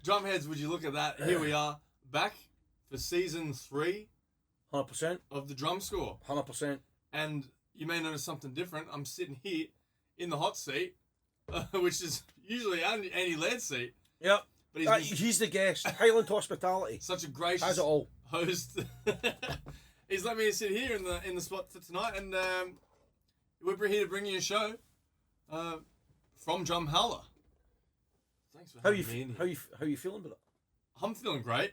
Drumheads, would you look at that? Here we are, back for season 3 100%. of the Drum Score. 100%. And you may notice something different. I'm sitting here in the hot seat, which is usually Andy Laird's seat. Yep. But he's the guest. Highland Hospitality. Such a gracious Has it all. host. He's let me sit here in the spot for tonight, and we're here to bring you a show from Drumhalla. Thanks for having me in here. How you feeling about it? I'm feeling great.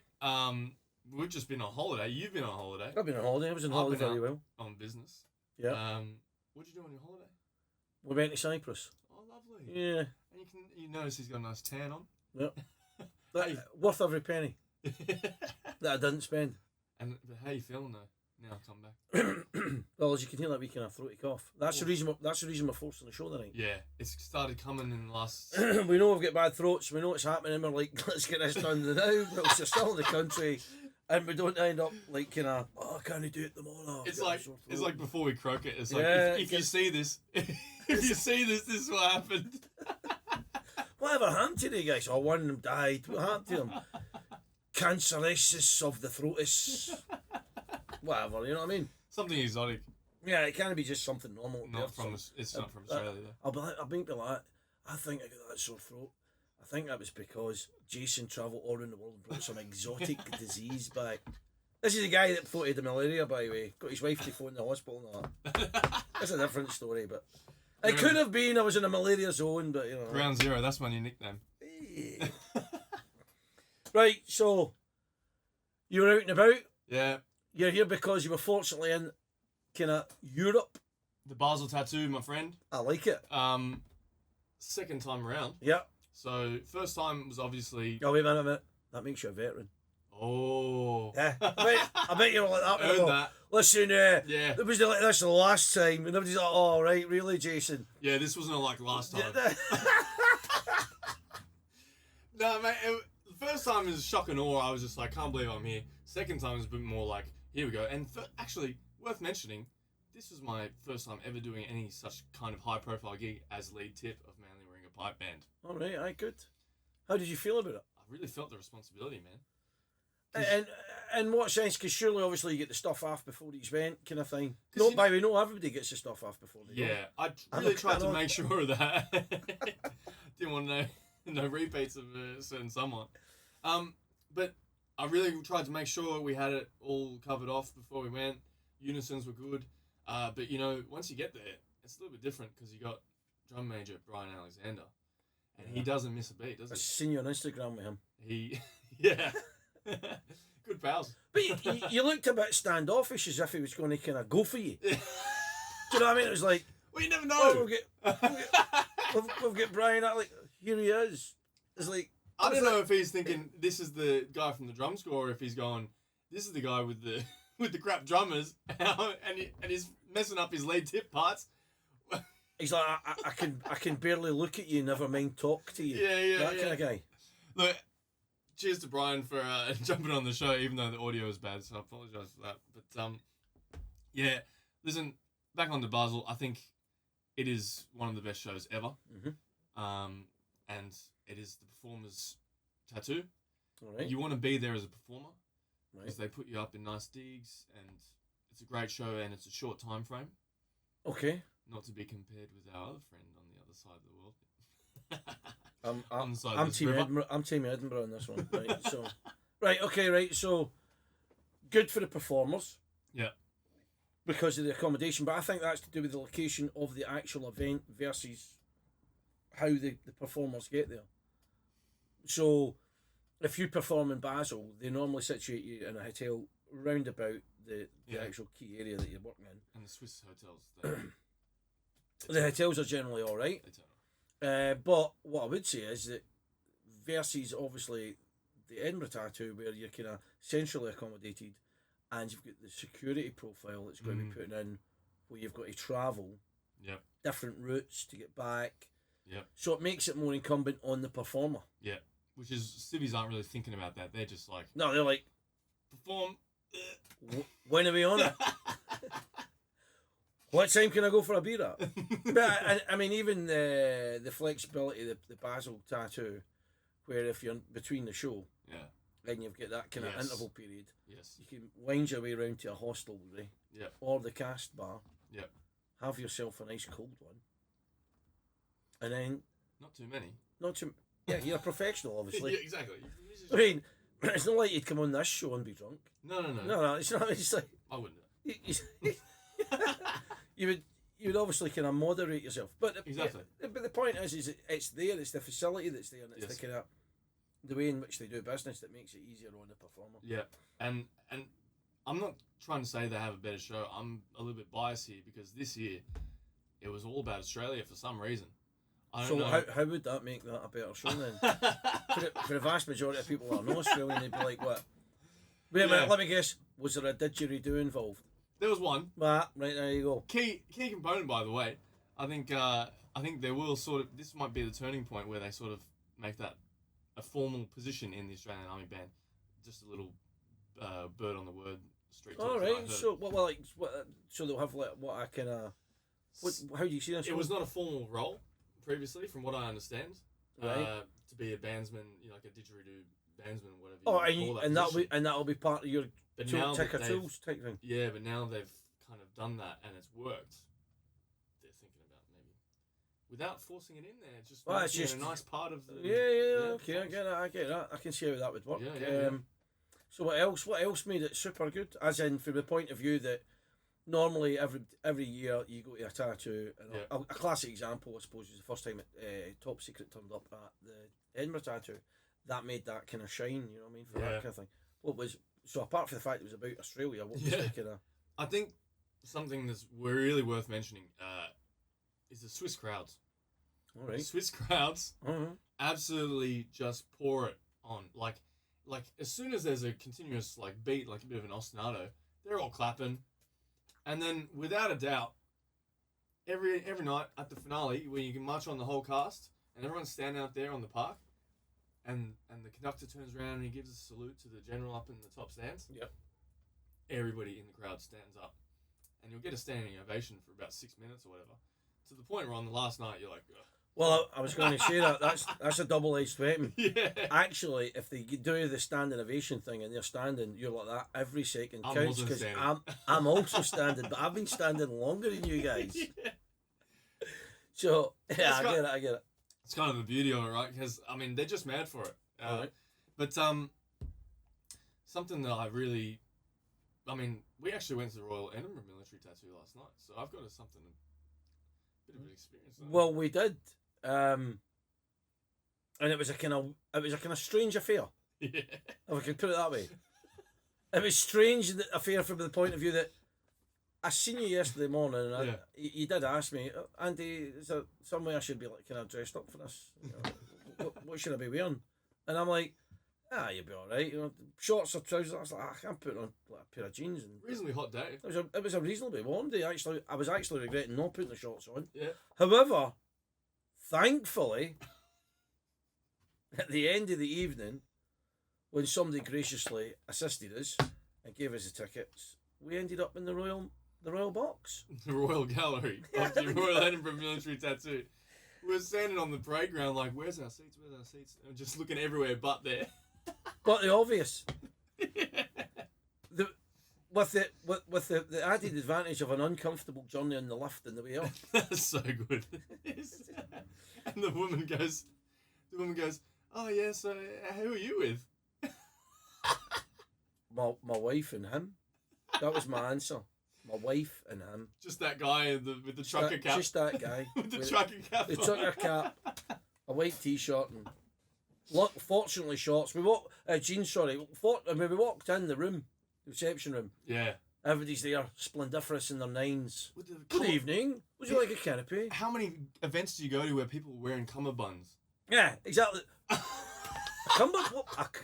We've just been on holiday. You've been on holiday. I've been on holiday. I was on holiday very well. On business. Yeah. What did you do on your holiday? We went to Cyprus. Oh, lovely. Yeah. And you notice he's got a nice tan on. Yep. Worth every penny that I didn't spend. And how you feeling though? Now I come back. Well, as you can hear, that weekend I throaty cough. That's the reason. That's the reason we're forcing the show tonight. Yeah, it's started coming in the last. We know we've got bad throats. We know it's happening, and we're like, let's get this done now. But we're still in the country, and we don't end up like kind of, oh, can I do it tomorrow? It's like before we croak it. It's like Yeah, if you see this, if you see this is what happened. Whatever happened to the guys? Oh, one of them died. What happened to them? Cancerosis of the throatus. Whatever, you know what I mean? Something exotic. Yeah, it can't be just something normal. It's not from Australia though. I'll be like, I think I got that sore throat. I think that was because Jason travelled all around the world and brought some exotic disease back. This is the guy that floated the malaria, by the way. Got his wife to phone the hospital and that. That's a different story, but it could have been I was in a malaria zone, but you know. Ground Zero, that's my new nickname. Right, so you were out and about. Yeah. You're here because you were fortunately in kind of Europe. The Basel tattoo, my friend. I like it. Second time around. Yeah. So first time was obviously. Oh, wait a minute. That makes you a veteran. Oh. Yeah. I bet you were like that. Heard that. Listen, Yeah. It was like this the last time, and everybody's like, "Oh, right, really, Jason?" Yeah, this wasn't like last time. Yeah. No, mate. The first time was shock and awe. I was just like, can't believe I'm here. Second time was a bit more like, here we go. And actually, worth mentioning, this was my first time ever doing any such kind of high-profile gig as lead tip of Manly Ringer Pipe Band. All right, aye, good. How did you feel about it? I really felt the responsibility, man. And what sense? Because surely, obviously, you get the stuff off before each event, kind of thing. No, by the way, no, everybody gets the stuff off before they go. Yeah, I really tried to make sure of that. Didn't want no repeats of a certain someone. But I really tried to make sure we had it all covered off before we went. Unisons were good. But, you know, once you get there, it's a little bit different because you got drum major Brian Alexander. And he doesn't miss a beat, does he? I've seen you on Instagram with him. Yeah. Good pals. But you looked a bit standoffish, as if he was going to kind of go for you. Do you know what I mean? It was like, well, you never know. Oh, we've got Brian out, like, here he is. It's like, I don't know if he's thinking this is the guy from the drum score, or if he's going, this is the guy with the crap drummers, and he's messing up his lead tip parts. He's like, I can barely look at you, never mind talk to you. Yeah. That kind of guy. Look, cheers to Brian for jumping on the show, even though the audio is bad, so I apologise for that. But yeah, listen, back on to Basel, I think it is one of the best shows ever. Mm-hmm. And it is the performer's tattoo. All right. You want to be there as a performer, because right. they put you up in nice digs, and it's a great show, and it's a short time frame. Okay. Not to be compared with our other friend on the other side of the world. I'm team Edinburgh on this one. Right. Right. So good for the performers. Yeah. Because of the accommodation, but I think that's to do with the location of the actual event versus how the performers get there. So if you perform in Basel, they normally situate you in a hotel round about the actual key area that you're working in. And the Swiss hotels. The hotels are generally all right. But what I would say is that versus obviously the Edinburgh tattoo, where you're kind of centrally accommodated, and you've got the security profile that's going to be putting in, where you've got to travel, different routes to get back. Yeah. So it makes it more incumbent on the performer. Yeah. Which is, civvies aren't really thinking about that. They're just like, no, they're like, perform. When are we on it? What time can I go for a beer at? But I mean, even the flexibility, the Basel tattoo, where if you're between the show, then you've got that kind of interval period. Yes. You can wind your way around to a hostelry. Yep. Or the cast bar. Yep. Have yourself a nice cold one. And then... Not too many. Not too... Yeah, you're a professional, obviously. Yeah, exactly. I mean, it's not like you'd come on this show and be drunk. No. No, it's not. It's like... I wouldn't. You would obviously kind of moderate yourself. But exactly. But the point is it's there, it's the facility that's there, and it's the kind of... the way in which they do business that makes it easier on the performer. Yeah, and I'm not trying to say they have a better show. I'm a little bit biased here because this year it was all about Australia for some reason. I don't know. How would that make that a better show then? for the vast majority of people that are not Australian, they'd be like, what? Wait a minute, let me guess. Was there a didgeridoo involved? There was one. Right, there you go. Key component, by the way. I think there will sort of... This might be the turning point where they sort of make that a formal position in the Australian Army Band. Just a little bird on the word street talk. All right, so so they'll have like what I can. How do you see this? It was not a formal role previously, from what I understand. Right. To be a bandsman, like a didgeridoo bandsman, whatever. That'll be part of your ticker tools type thing. Yeah, but now they've kind of done that and it's worked. They're thinking about maybe without forcing it in there, just making it a nice part of the. Yeah. Okay, I get that. I can see how that would work. Yeah. So what else made it super good? As in, from the point of view that normally every year you go to a tattoo. And a classic example, I suppose, is the first time Top Secret turned up at the Edinburgh tattoo. That made that kind of shine. You know what I mean? For that kind of thing. So apart from the fact it was about Australia, what was the kind of? I think something that's really worth mentioning is the Swiss crowds. All right. The Swiss crowds absolutely just pour it on. Like as soon as there's a continuous beat, like a bit of an ostinato, they're all clapping. And then without a doubt, every night at the finale, where you can march on the whole cast and everyone's standing out there on the park, and the conductor turns around and he gives a salute to the general up in the top stands. Yep. Everybody in the crowd stands up, and you'll get a standing ovation for about 6 minutes or whatever. To the point where on the last night you're like, ugh. Well, I was going to say that's a double-edged weapon. Yeah. Actually, if they do the standing ovation thing and they're standing, you're like that every second counts because I'm also standing, but I've been standing longer than you guys. Yeah. So I get it. It's kind of the beauty of it, right? Because I mean, they're just mad for it. Right. But something that we actually went to the Royal Edinburgh Military Tattoo last night, so I've got a bit of an experience. Well, we did. And it was a kind of strange affair. Yeah. If I could put it that way. It was strange affair from the point of view that I seen you yesterday morning and you did ask me, Andy, is there some way I should be kind of dressed up for this? You know, what should I be wearing? And I'm like, you'll be alright. You know, shorts or trousers. I was like, I can't put on a pair of jeans. And reasonably hot day. It was a reasonably warm day. Actually, I was actually regretting not putting the shorts on. Yeah. However, thankfully, at the end of the evening, when somebody graciously assisted us and gave us the tickets, we ended up in the Royal Box. The Royal Gallery of the Royal Edinburgh Military Tattoo. We were standing on the parade ground like, where's our seats? And just looking everywhere but there. But the obvious. With the added advantage of an uncomfortable journey on the lift on the way up. That's so good. And the woman goes, oh yeah, so who are you with? My wife and him. That was my answer. My wife and him. Just that guy with the trucker cap. Just that guy. With the trucker cap. The trucker cap, a white t-shirt, and fortunately shorts. Jeans. Sorry. When we walked in the room, the reception room. Yeah. Everybody's there, splendiferous in their nines. Good evening. Would you like a canopy? How many events do you go to where people are wearing cummerbunds? Yeah, exactly. A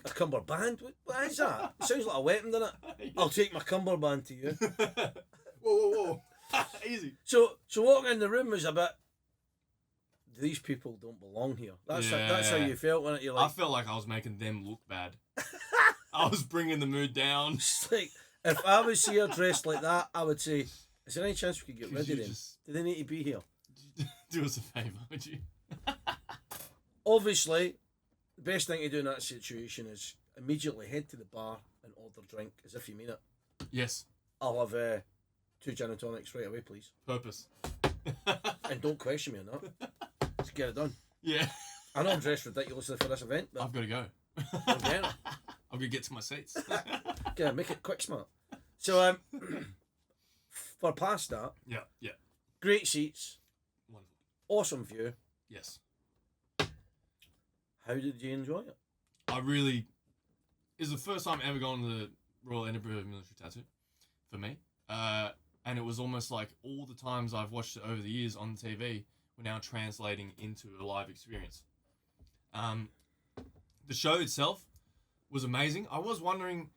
cummerbund? What is that? It sounds like a weapon, doesn't it? Yeah. I'll take my cummerbund to you. Whoa. Easy. So walking in the room was a bit... These people don't belong here. That's how you felt, wasn't it? You're like, I felt like I was making them look bad. I was bringing the mood down. It's like, if I was here dressed like that, I would say, Is there any chance we could get rid of them? Do they need to be here? Do us a favour, would you? Obviously, the best thing to do in that situation is immediately head to the bar and order a drink as if you mean it. Yes. I'll have 2 gin and tonics right away, please. Purpose. And don't question me on that. Just get it done. Yeah. I know I'm dressed ridiculously for this event, but I've got to go. I'm getting it. I'm going to get to my seats. Yeah, make it quick, smart. So, for past that, yeah. great seats, Wonderful. awesome view. Yes. How did you enjoy it? It's the first time I've ever gone to the Royal Edinburgh Military Tattoo for me. And it was almost like all the times I've watched it over the years on TV were now translating into a live experience. The show itself was amazing. I was wondering,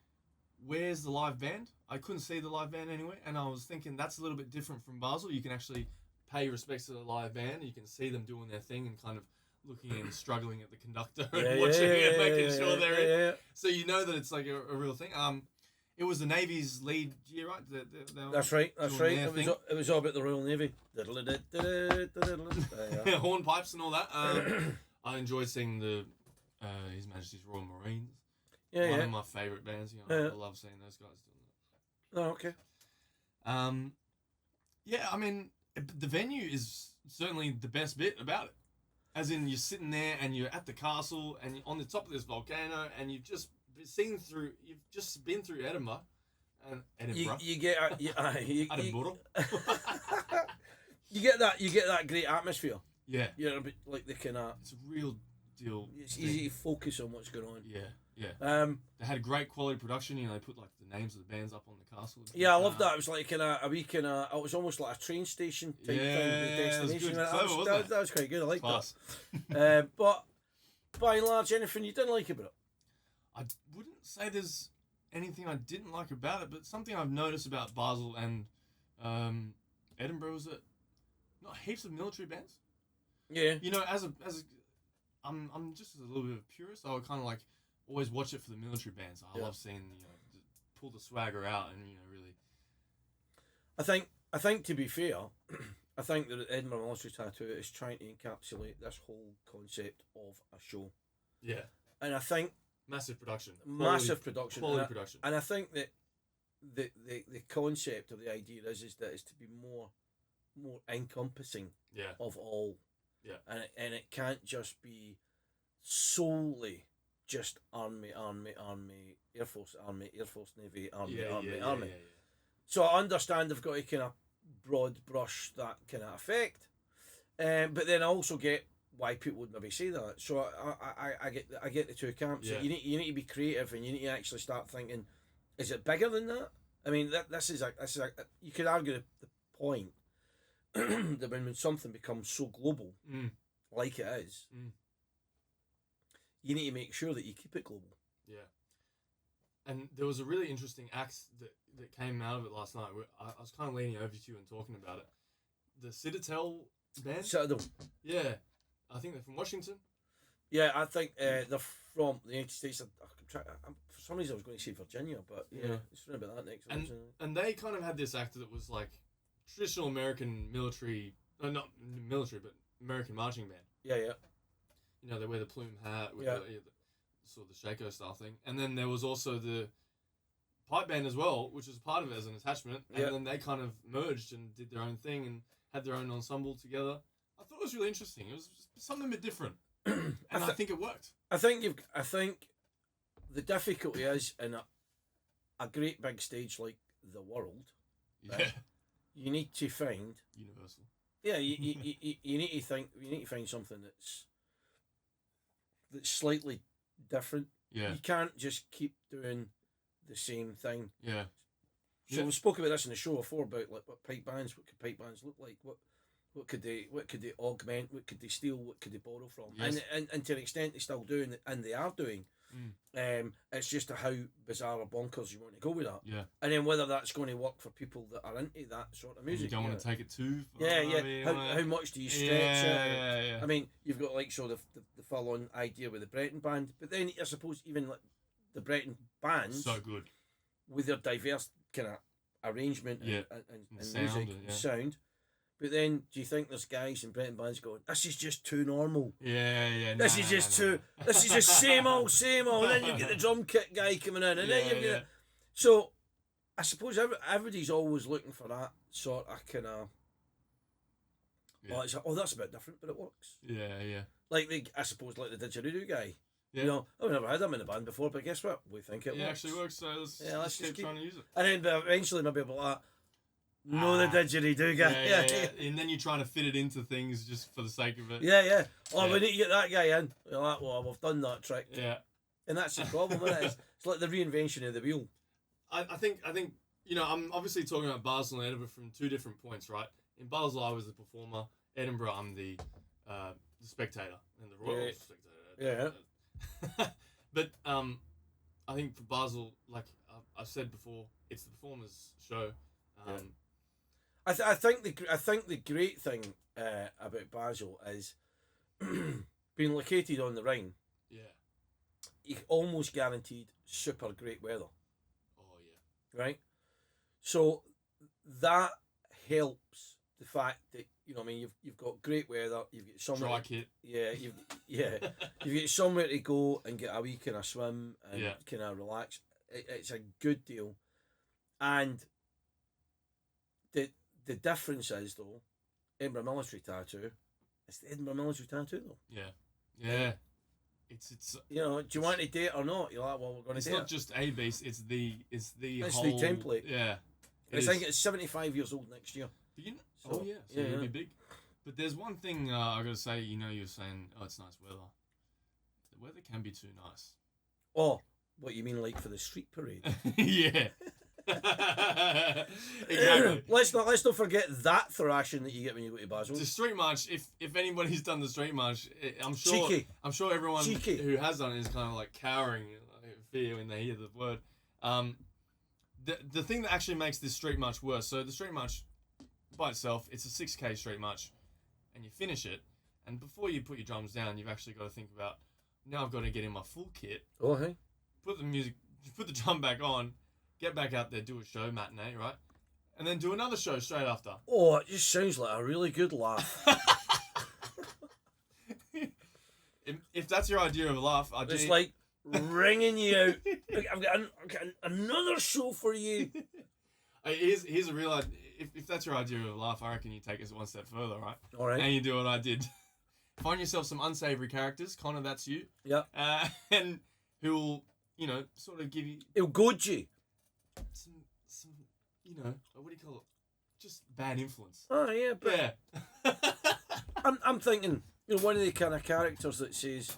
where's the live band? I couldn't see the live band anywhere, and I was thinking that's a little bit different from Basel. You can actually pay respects to the live band. You can see them doing their thing and kind of looking and struggling at the conductor and watching it, making sure they're in. So you know that it's like a real thing. It was the Navy's lead year, right? That's right. It was all about the Royal Navy. Hornpipes and all that. I enjoyed seeing the His Majesty's Royal Marines. One of my favourite bands. I love seeing those guys doing that. Oh, okay. I mean, the venue is certainly the best bit about it. As in, you're sitting there and you're at the castle and you're on the top of this volcano and you've just been through Edinburgh. And Edinburgh. You get Edinburgh. you get that great atmosphere. Yeah. Like the kind of. It's a real deal. It's easy to focus on what's going on. Yeah. They had great quality production. They put like the names of the bands up on the castle. Yeah, I love that. It was like it was almost like a train station type thing. The destination. That was quite good. I liked that. But by and large, anything you didn't like about it? I wouldn't say there's anything I didn't like about it, but something I've noticed about Basel and Edinburgh was that not heaps of military bands. Yeah. I'm just a little bit of a purist. I would kind of like always watch it for the military bands. I love seeing pull the swagger out and really. I think to be fair, I think that Edinburgh Military Tattoo is trying to encapsulate this whole concept of a show. Yeah. And I think massive production. Quality production. And I think that the concept or the idea is that it's to be more encompassing of all. Yeah. And it can't just be solely just army, Air Force, Navy, army. So I understand they've got to kind of broad brush that kind of effect, but then I also get why people would maybe say that. So I get the two camps. Yeah. You need to be creative and you need to actually start thinking, is it bigger than that? I mean, this is you could argue the point that when something becomes so global, like it is, you need to make sure that you keep it global. Yeah. And there was a really interesting act that came out of it last night. Where I was kind of leaning over to you and talking about it. The Citadel band? Citadel. Yeah. I think they're from Washington. Yeah, I think they're from the United States. For some reason I was going to say Virginia, but it's really about that next. And they kind of had this act that was like traditional American military, not military, but American marching band. Yeah. They wear the plume hat with the sort of the Shaco style thing. And then there was also the pipe band as well, which was part of it as an attachment. And then they kind of merged and did their own thing and had their own ensemble together. I thought it was really interesting. It was something a bit different. And I think it worked. I think the difficulty is in a great big stage like the world. Right? You need to find universal. Yeah, you need to think. You need to find something that's slightly different. Yeah, you can't just keep doing the same thing. Yeah. So we spoke about this in the show before about like what pipe bands. What could pipe bands look like? What could they augment? What could they steal? What could they borrow from? Yes. And to an extent they still do, and they are doing. It's just how bizarre or bonkers you want to go with that. Yeah. And then whether that's going to work for people that are into that sort of music. You don't want to take it too far. Yeah. How much do you stretch it? Yeah. I mean, you've got like the full on idea with the Breton band, but then I suppose even like the Breton bands, so good with their diverse kind of arrangement Yeah. and Sound, music, yeah. sound. But then, do you think there's guys in Brenton bands going, this is just too normal? Yeah. This is just too. This is just same old, and then you get the drum kit guy coming in, and then you get. So, I suppose everybody's always looking for that sort of kind of. Yeah. Oh, that's a bit different, but it works. Yeah. Like I suppose, like the didgeridoo guy. Yeah. You know, I've never had him in the band before, but guess what? We think it works. actually works. So let's just keep trying to use it. And then, but eventually, maybe about that. No, the didgeridoo guy. Yeah. And then you're trying to fit it into things just for the sake of it. Yeah. Oh, we need to get that guy in. You're like, well, we've done that trick. Yeah. And that's the problem, isn't it? It's like the reinvention of the wheel. I think you know, I'm obviously talking about Basel and Edinburgh from two different points, right? In Basel, I was the performer. Edinburgh, I'm the spectator and the royal spectator. Yeah. But I think for Basel, like I've said before, it's the performer's show. I think the great thing about Basel is being located on the Rhine. Yeah. You're almost guaranteed super great weather. Oh yeah. Right. So that helps the fact that you know, what I mean, you've got great weather. You've got somewhere. Dry kit. Yeah. You've got somewhere to go and get a wee kind of swim and kind of relax. It's a good deal, and the difference is though, Edinburgh military tattoo. It's the Edinburgh military tattoo though. Yeah. It's you know, do you want to date or not? You're like, well, we're going to date. It's not just a base. It's the whole the template. Yeah. I think it's 75 years old next year. So it'll be big. But there's one thing I got to say. You know, you're saying, oh, it's nice weather. The weather can be too nice. Oh, what you mean, like for the street parade? Yeah. Exactly. Let's not forget that thrashing that you get when you go to Basel. The street march. If anybody's done the street march, I'm sure. Cheeky. I'm sure everyone Cheeky. who has done it is kind of like cowering in fear when they hear the word. The thing that actually makes this street march worse. So the street march, by itself, it's a 6K street march, and you finish it, and before you put your drums down, you've actually got to think about, now I've got to get in my full kit. Oh hey. Put the drum back on. Get back out there, do a show, matinee, right? And then do another show straight after. Oh, it just sounds like a really good laugh. If that's your idea of a laugh, it's like ringing you out. I've got another show for you. Here's a real idea. If that's your idea of a laugh, I reckon you take us one step further, right? All right. And you do what I did. Find yourself some unsavory characters. Connor, that's you. Yeah. And who will, you know, sort of give you... He'll goad you. Some, you know, what do you call it? Just bad influence. Oh yeah, but yeah. I'm thinking, you know, one of the kind of characters that says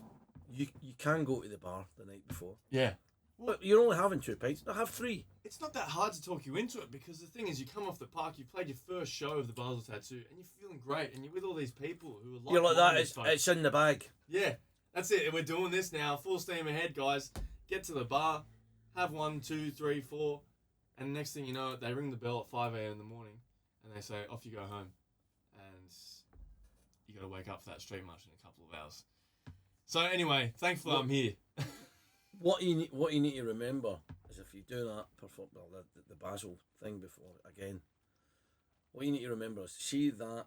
you can go to the bar the night before. Yeah. But you're only having 2 pints. I have 3. It's not that hard to talk you into it, because the thing is, you come off the park, you played your first show of the Basel Tattoo, and you're feeling great, and you're with all these people who are like... You're like that. It's in the bag. Yeah, that's it. We're doing this now. Full steam ahead, guys. Get to the bar, have 1, 2, 3, 4, and next thing you know, they ring the bell at 5 a.m. in the morning, and they say, off you go home. And you got to wake up for that street march in a couple of hours. So anyway, thankfully I'm here. What you need to remember is, if you do that the Basel thing before again, what you need to remember is, see that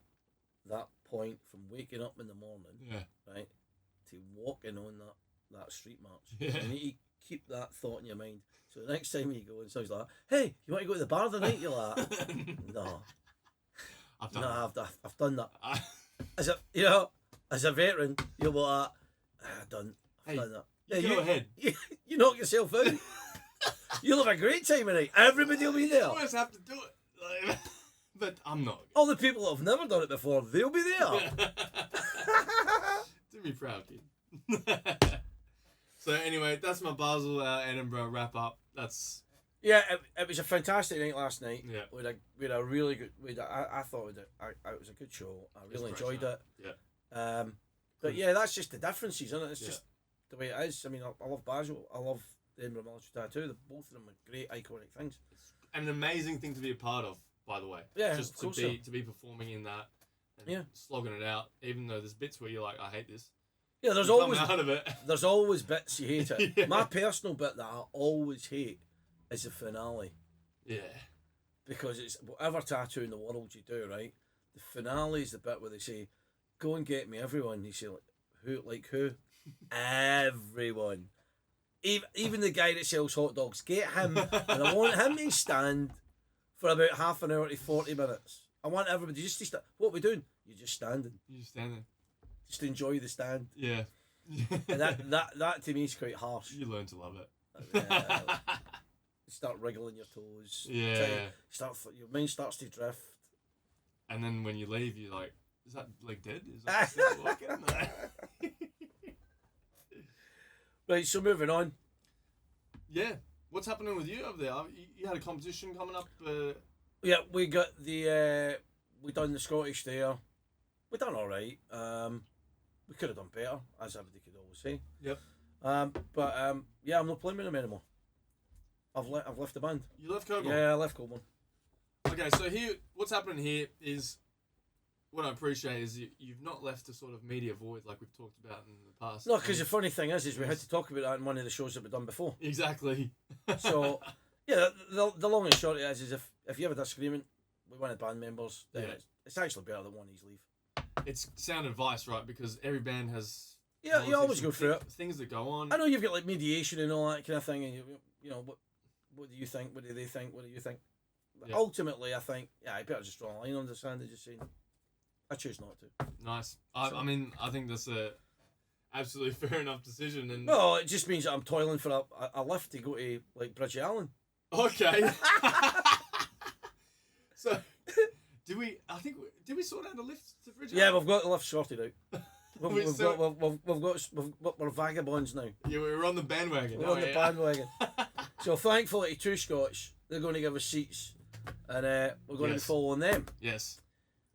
point from waking up in the morning, right, to walking on that street march. Yeah. You need to keep that thought in your mind. So the next time you go and someone's like, "Hey, you want to go to the bar tonight?" You're like, "No, I've done that. I've done that." As a veteran, you'll be like, "I've done that." Yeah, go ahead. You knock yourself out. You'll have a great time tonight. Everybody will be there. You always have to do it. Like, but I'm not. All the people that have never done it before, they'll be there. Do me proud, kid. So anyway, that's my Basel Edinburgh wrap up. That's... Yeah, it was a fantastic night last night. Yeah. We had a really good... I thought it was a good show. I really enjoyed it. Yeah. But yeah, that's just the differences, isn't it? It's just the way it is. I mean, I love Basel. I love the Edinburgh Military Tattoo. Both of them are great, iconic things. It's an amazing thing to be a part of, by the way. Yeah, just to be performing in that and slogging it out, even though there's bits where you're like, I hate this. Yeah, there's you always come out of it. There's always bits you hate it. Yeah. My personal bit that I always hate is the finale. Yeah. because it's whatever tattoo in the world you do, right? The finale is the bit where they say, "Go and get me everyone." You say, like who? Everyone. Even the guy that sells hot dogs, get him, and I want him to stand for about half an hour to 40 minutes. I want everybody just to stand. What are we doing? You're just standing. You're just standing. Just enjoy the stand. Yeah. And that to me is quite harsh. You learn to love it. Start wriggling your toes. Yeah. Your mind starts to drift. And then when you leave, you're like, is that leg dead? Is that still working? Right, so moving on. Yeah. What's happening with you over there? You had a competition coming up. Yeah, we got the we done the Scottish there. We done all right. We could have done better, as everybody could always say. Yep. But yeah, I'm not playing with them anymore. I've left the band. You left Coburn? Yeah, I left Coburn. Okay, so here, what's happening here is, what I appreciate is you've not left a sort of media void like we've talked about in the past. No, because the funny thing is we had to talk about that in one of the shows that we've done before. Exactly. So, yeah, the long and short of it is if you have a disagreement with one of the band members, then it's actually better that one of these leave. It's sound advice, right? Because every band has... Yeah, you always go through it. Things that go on. I know you've got like mediation and all that kind of thing, and you know, what do you think? What do they think? What do you think? But ultimately, I think, I better just draw a line on the sand and just saying, I choose not to. Nice. I mean, I think that's a absolutely fair enough decision. And no, it just means that I'm toiling for a lift to go to like Bridget Allen. Okay. So, did we sort out a lift to Bridget? Yeah, we've got the lift sorted out. We're vagabonds now. Yeah, we're on the bandwagon. We're on the bandwagon. So thankfully, to two Scots, they're going to give us seats, and we're going to be following them. Yes.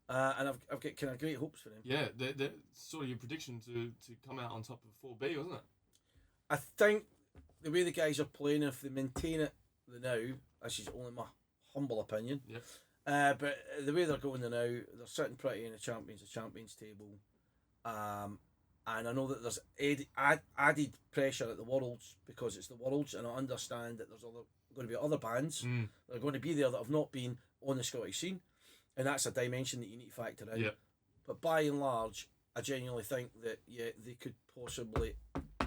And I've got kind of great hopes for them. Yeah, they're sort of your prediction to come out on top of 4B, wasn't it? I think the way the guys are playing, if they maintain it now, this is only my humble opinion. Yeah. But the way they're going now, they're sitting pretty in the champions table. And I know that there's added pressure at the Worlds because it's the Worlds, and I understand that there's going to be other bands that are going to be there that have not been on the Scottish scene, and that's a dimension that you need to factor in. Yeah. But by and large, I genuinely think that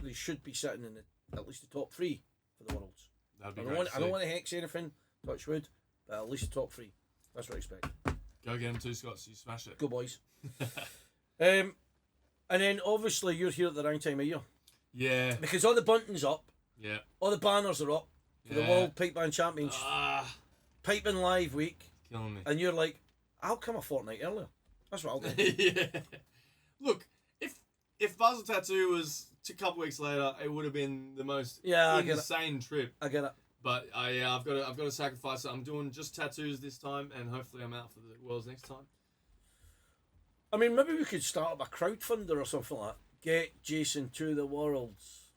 they should be sitting in at least the top 3 for the Worlds. That'd be I don't want to hex anything, touch wood, but at least the top 3. That's what I expect. Go get them, two Scots. You smash it. Go boys. And then obviously you're here at the right time of year. Yeah. Because all the bunting's up. Yeah. All the banners are up for the World Pipe Band Champions. Piping Live Week. Killing me. And you're like, I'll come a fortnight earlier. That's what I'll do. Yeah. Look, if Basel Tattoo was a couple weeks later, it would have been the most insane trip. I get it. But I've got to sacrifice it. I'm doing just tattoos this time, and hopefully I'm out for the Worlds next time. I mean, maybe we could start up a crowdfunder or something like that. Get Jason to the Worlds.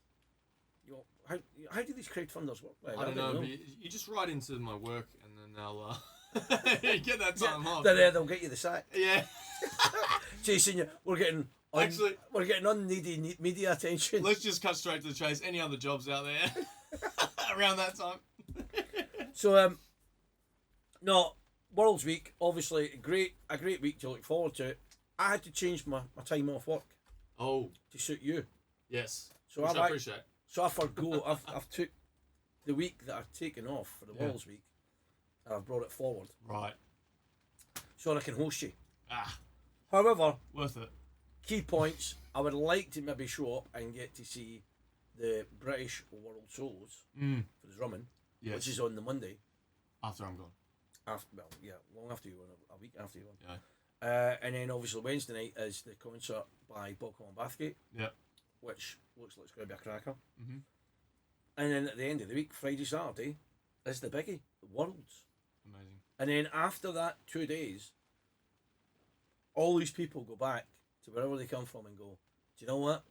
How do these crowdfunders work? I don't know. But you just write into my work, and then they'll get that time off. They'll get you the sack. Yeah. Jason, we're getting unneeded media attention. Let's just cut straight to the chase. Any other jobs out there around that time? So, no, Worlds Week, obviously a great week to look forward to. I had to change my time off work. Oh. To suit you. Yes. So which I appreciate. So I forgo. I've took the week that I've taken off for the Worlds Week, and I've brought it forward. Right. So I can host you. However, worth it. Key points. I would like to maybe show up and get to see the British World Solos for the drumming, which is on the Monday. After I'm gone. Long after you won, a week after you won. Yeah. And then obviously Wednesday night is the concert by Bob Colin Bathgate. Yeah. Which looks like it's going to be a cracker. Mm-hmm. And then at the end of the week, Friday, Saturday, is the biggie, the Worlds. Amazing. And then after that 2 days, all these people go back to wherever they come from and go, do you know what?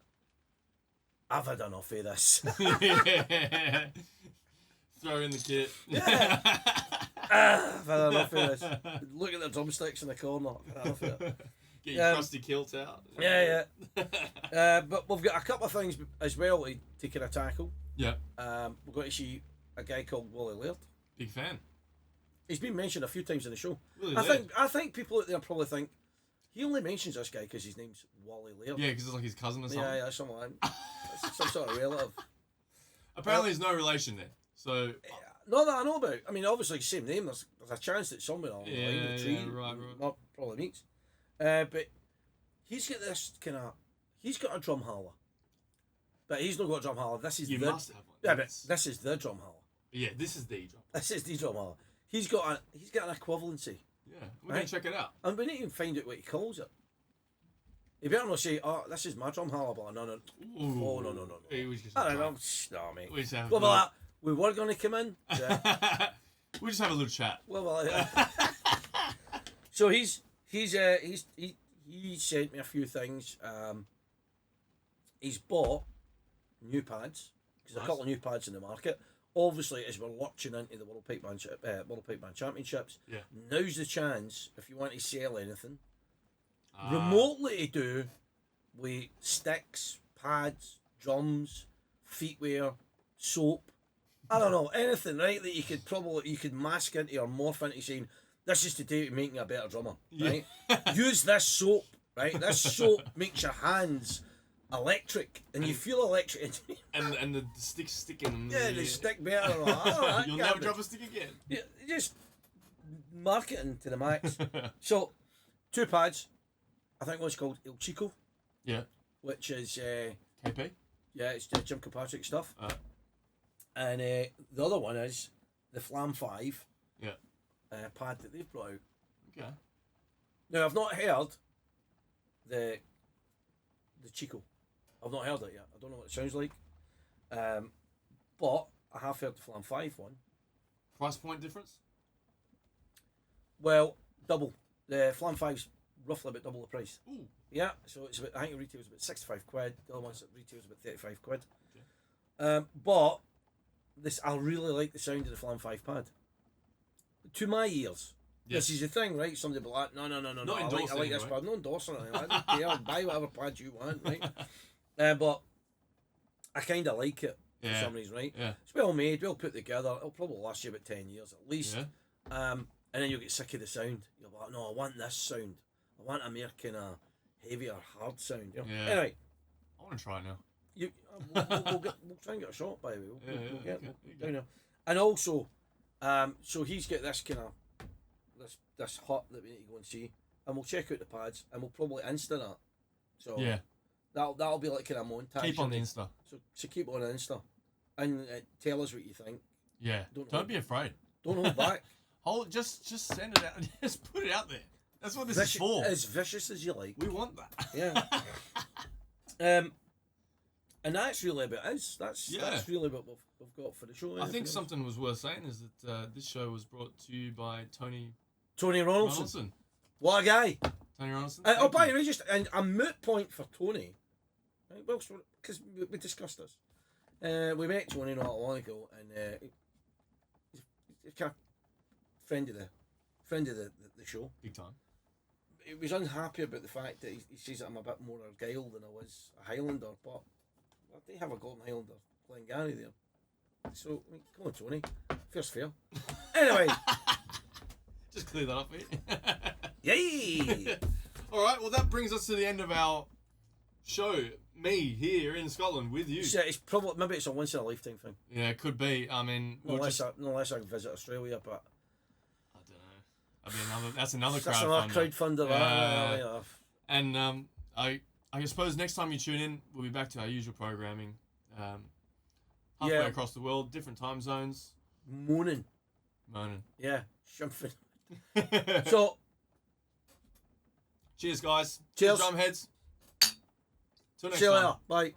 I've had enough of this. Throw in the kit. Yeah. I've had enough of this. Look at the drumsticks in the corner. I've had enough of it. Get your crusty kilt out. Yeah. But we've got a couple of things as well to kind of tackle. Yeah. We're going to see a guy called Wally Laird. Big fan. He's been mentioned a few times in the show. Really I think people out there probably think he only mentions this guy because his name's Wally Laird. Yeah, because it's like his cousin or something. Yeah, something like that. Some sort of relative. Apparently, there's no relation there. So not that I know about. I mean, obviously, same name. There's a chance that somewhere along the line, the tree, right. not probably meets. But he's got this kind of. He's got a Drumhalla, but he's not got a Drumhalla. This is you the. must have one. Yeah, but this is the Drumhalla. Yeah, this is the drum. This is the Drumhalla. He's got an equivalency. Yeah, we're gonna check it out. And we need to find out what he calls it. He better not say, "Oh, this is my Drumhalla," but no. Ooh. Oh, no. Hey, we just I don't know. No, mate. We just have What about that? We were going to come in. we just have a little chat. Well, so he sent me a few things. He's bought new pads because a couple of new pads in the market. Obviously, as we're lurching into the World Pipe Band Championships, now's the chance if you want to sell anything remotely to do with sticks, pads, drums, feetwear, soap. I don't know, anything, right, that you could mask into or morph into saying, this is today to make me a better drummer, right? Use this soap, right? This soap makes your hands electric and you feel electric. and the sticks stick in them. Yeah, they stick better. You'll never drop a stick again. Yeah, just marketing to the max. So, 2 pads. I think one's called El Chico. Yeah. Which is... KP? Yeah, it's Jim Kilpatrick stuff. And the other one is the Flam 5 pad that they've brought out. Okay. Now, I've not heard the Chico. I've not heard it yet. I don't know what it sounds like. But I have heard the Flam 5 one. Price point difference? Well, double. The Flam 5's roughly about double the price. Ooh. Yeah, so it's about, I think it retails about 65 quid. The other one's at retails about 35 quid. Okay. But I really like the sound of the Flam 5 pad. To my ears. Yes. This is the thing, right? Somebody will be like, no. I like this pad. No endorsing it. I don't care. Buy whatever pad you want, right? But I kind of like it for some reason, right? Yeah. It's well made, well put together. It'll probably last you about 10 years at least. Yeah. And then you'll get sick of the sound. You'll be like, no, I want this sound. I want a more kind of heavier, hard sound. You know? Yeah. Anyway. I want to try it now. We'll try and get a shot, by the way. We'll get down there. And also, so he's got this kind of this hut that we need to go and see, and we'll check out the pads, and we'll probably Insta that. So that'll be like kind of montage. Keep on the Insta. So keep on Insta, and tell us what you think. Yeah. Don't be afraid. Don't hold back. Just send it out. Just put it out there. That's what this is for. As vicious as you like. We want that. Yeah. And that's really about us. That's really what we've got for the show. I think something was worth saying is that this show was brought to you by Tony Ronaldson. What a guy. Tony Ronaldson. By the way, just a moot point for Tony. Right, well, because we discussed this. We met Tony not long ago, and he's kind of friend of the show. Big time. He was unhappy about the fact that he says that I'm a bit more Argyle than I was a Highlander, but they have a Golden Highlander playing Gary there. So, I mean, come on, Tony. Fair's fair. Anyway. Just clear that up, mate. Yay! Alright, well, that brings us to the end of our show. Me here in Scotland with you. So it's probably, maybe it's a once in a lifetime thing. Yeah, it could be. I mean, unless I can visit Australia, but I don't know. That's another crowdfunder. Yeah. And I suppose next time you tune in, we'll be back to our usual programming. Halfway across the world, different time zones. Moaning. Yeah, shumping. So, cheers, guys. Cheers, drumheads. Till next see you time. later. Bye.